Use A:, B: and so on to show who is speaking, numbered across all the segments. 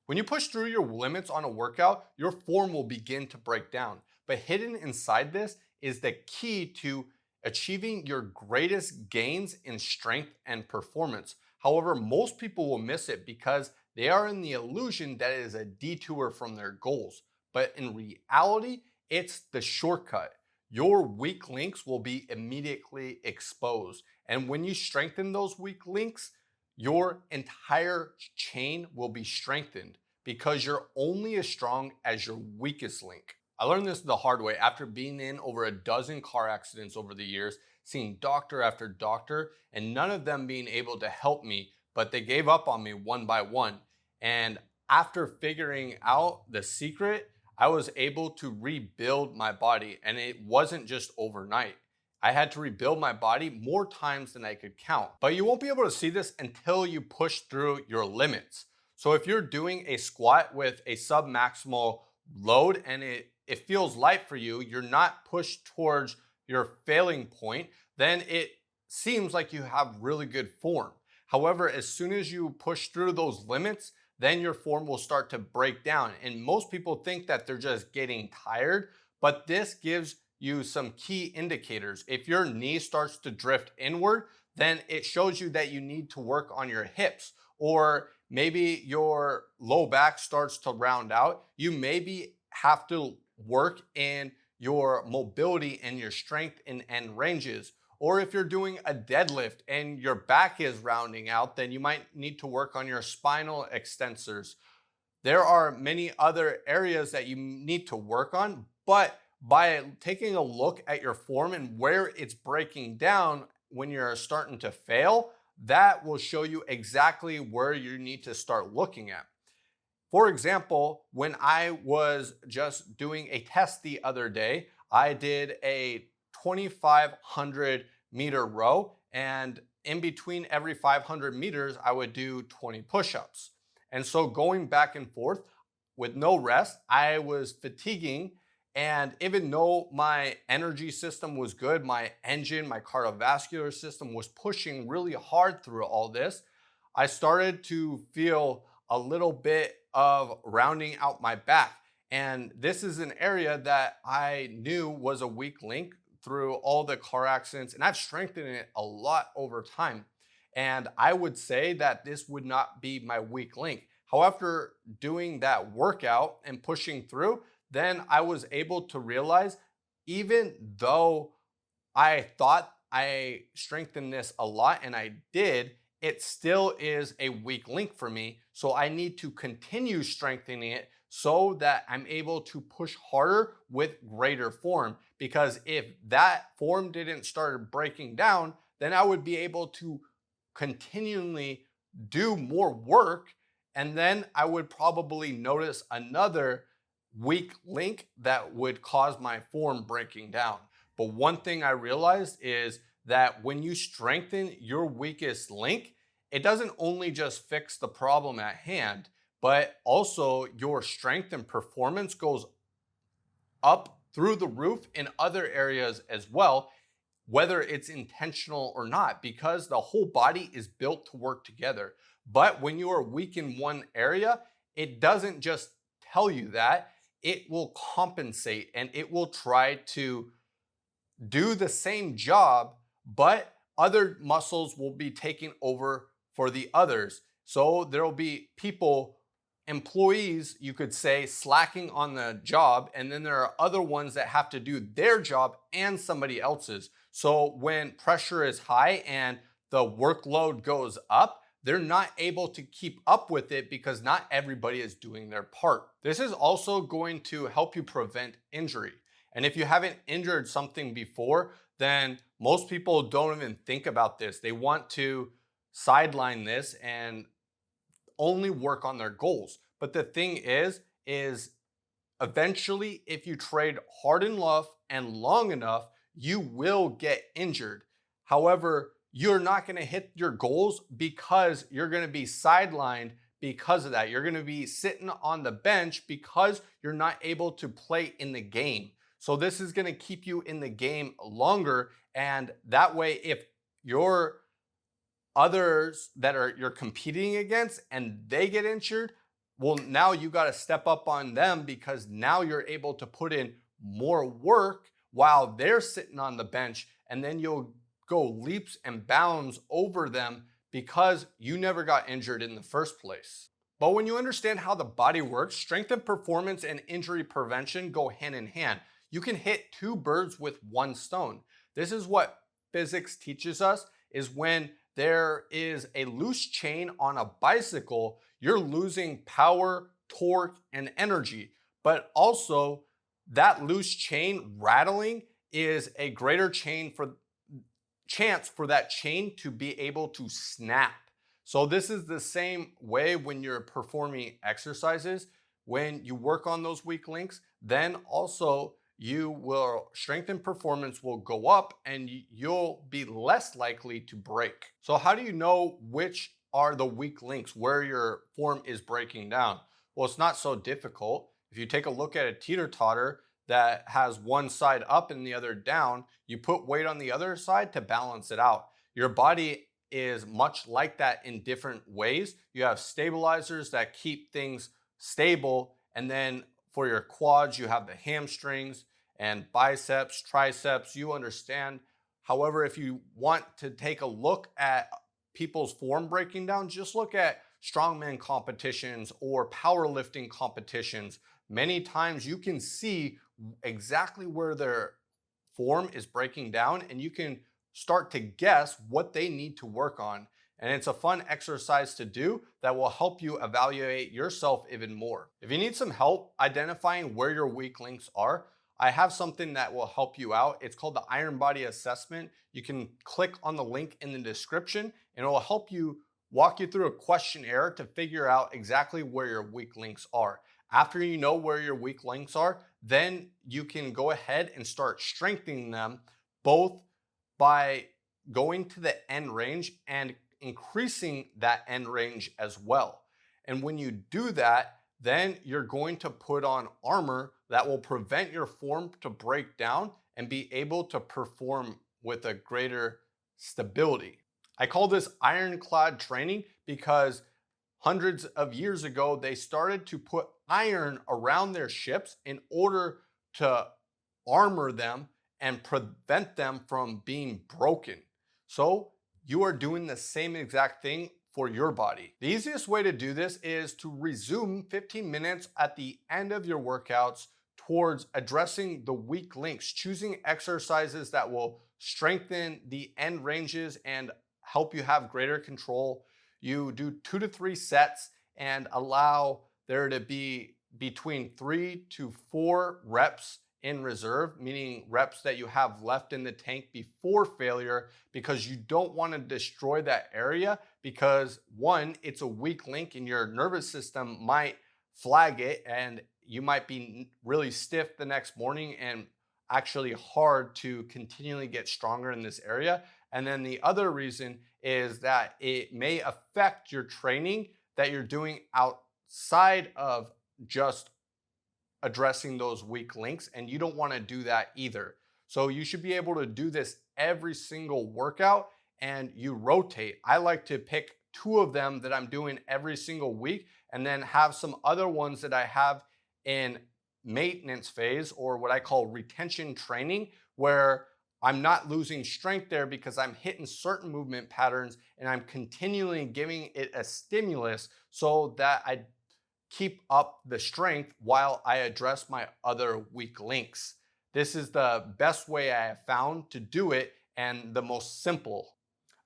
A: When you push through your limits on a workout, your form will begin to break down. But hidden inside this is the key to achieving your greatest gains in strength and performance. However, most people will miss it because they are in the illusion that it is a detour from their goals. But in reality, it's the shortcut. Your weak links will be immediately exposed. And when you strengthen those weak links, your entire chain will be strengthened because you're only as strong as your weakest link. I learned this the hard way after being in over a dozen car accidents over the years, seeing doctor after doctor, and none of them being able to help me, but they gave up on me one by one. And after figuring out the secret, I was able to rebuild my body, and it wasn't just overnight. I had to rebuild my body more times than I could count. But you won't be able to see this until you push through your limits. So if you're doing a squat with a submaximal load and it feels light for you, you're not pushed towards your failing point, then it seems like you have really good form. However, as soon as you push through those limits, then your form will start to break down. And most people think that they're just getting tired, but this gives you some key indicators. If your knee starts to drift inward, then it shows you that you need to work on your hips. Or maybe your low back starts to round out. You maybe have to work in your mobility and your strength in end ranges. Or if you're doing a deadlift and your back is rounding out, then you might need to work on your spinal extensors. There are many other areas that you need to work on, but by taking a look at your form and where it's breaking down when you're starting to fail, that will show you exactly where you need to start looking at. For example, when I was just doing a test the other day, I did a 2,500 meter row, and in between every 500 meters, I would do 20 push-ups. And so going back and forth with no rest, I was fatiguing. And even though my energy system was good, my engine, my cardiovascular system was pushing really hard through all this, I started to feel a little bit of rounding out my back. And this is an area that I knew was a weak link through all the car accidents, and I've strengthened it a lot over time. And I would say that this would not be my weak link. However, doing that workout and pushing through, then I was able to realize, even though I thought I strengthened this a lot, and I did, it still is a weak link for me. So I need to continue strengthening it so that I'm able to push harder with greater form. Because if that form didn't start breaking down, then I would be able to continually do more work. And then I would probably notice another weak link that would cause my form breaking down. But one thing I realized is that when you strengthen your weakest link, it doesn't only just fix the problem at hand, but also your strength and performance goes up through the roof in other areas as well, whether it's intentional or not, because the whole body is built to work together. But when you are weak in one area, it doesn't just tell you that, it will compensate and it will try to do the same job, but other muscles will be taking over for the others. So there will be people, employees, you could say, slacking on the job, and then there are other ones that have to do their job and somebody else's. So when pressure is high and the workload goes up, they're not able to keep up with it because not everybody is doing their part. This is also going to help you prevent injury. And if you haven't injured something before, then most people don't even think about this. They want to sideline this and only work on their goals. But the thing is eventually, if you trade hard enough and long enough, you will get injured. However, you're not going to hit your goals because you're going to be sidelined because of that. You're going to be sitting on the bench because you're not able to play in the game. So this is going to keep you in the game longer. And that way, if you're others that are you're competing against and they get injured, Well, now you got to step up on them because now you're able to put in more work while they're sitting on the bench, and then you'll go leaps and bounds over them because you never got injured in the first place. But when you understand how the body works, strength and performance and injury prevention go hand in hand. You can hit two birds with one stone. This is what physics teaches us, is when there is a loose chain on a bicycle, you're losing power, torque, and energy. But also, that loose chain rattling is a greater chance for that chain to be able to snap. So this is the same way when you're performing exercises. When you work on those weak links, then also you will strength and performance will go up and you'll be less likely to break. So how do you know which are the weak links where your form is breaking down? Well, it's not so difficult. If you take a look at a teeter-totter that has one side up and the other down, you put weight on the other side to balance it out. Your body is much like that in different ways. You have stabilizers that keep things stable, and then for your quads, you have the hamstrings and biceps, triceps, you understand. However, if you want to take a look at people's form breaking down, just look at strongman competitions or powerlifting competitions. Many times you can see exactly where their form is breaking down, and you can start to guess what they need to work on. And it's a fun exercise to do that will help you evaluate yourself even more. If you need some help identifying where your weak links are, I have something that will help you out. It's called the Iron Body Assessment. You can click on the link in the description and it will help you walk you through a questionnaire to figure out exactly where your weak links are. After you know where your weak links are, then you can go ahead and start strengthening them both by going to the end range and increasing that end range as well. And when you do that, then you're going to put on armor that will prevent your form to break down and be able to perform with a greater stability. I call this ironclad training because hundreds of years ago, they started to put iron around their ships in order to armor them and prevent them from being broken. So you are doing the same exact thing for your body. The easiest way to do this is to resume 15 minutes at the end of your workouts towards addressing the weak links, choosing exercises that will strengthen the end ranges and help you have greater control. You do 2 to 3 sets and allow there to be between 3 to 4 reps in reserve, meaning reps that you have left in the tank before failure, because you don't want to destroy that area because one, it's a weak link and your nervous system might flag it and you might be really stiff the next morning and actually hard to continually get stronger in this area. And then the other reason is that it may affect your training that you're doing outside of just addressing those weak links, and you don't want to do that either. So you should be able to do this every single workout and you rotate. I like to pick 2 of them that I'm doing every single week and then have some other ones that I have in maintenance phase, or what I call retention training, where I'm not losing strength there because I'm hitting certain movement patterns and I'm continually giving it a stimulus so that I keep up the strength while I address my other weak links. This is the best way I have found to do it and the most simple.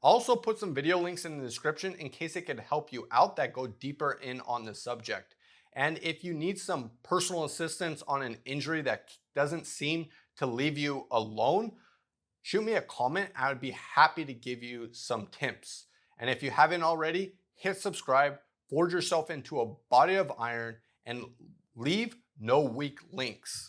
A: I'll also put some video links in the description in case it could help you out that go deeper in on the subject. And if you need some personal assistance on an injury that doesn't seem to leave you alone, shoot me a comment. I would be happy to give you some tips. And if you haven't already, hit subscribe, forge yourself into a body of iron, and leave no weak links.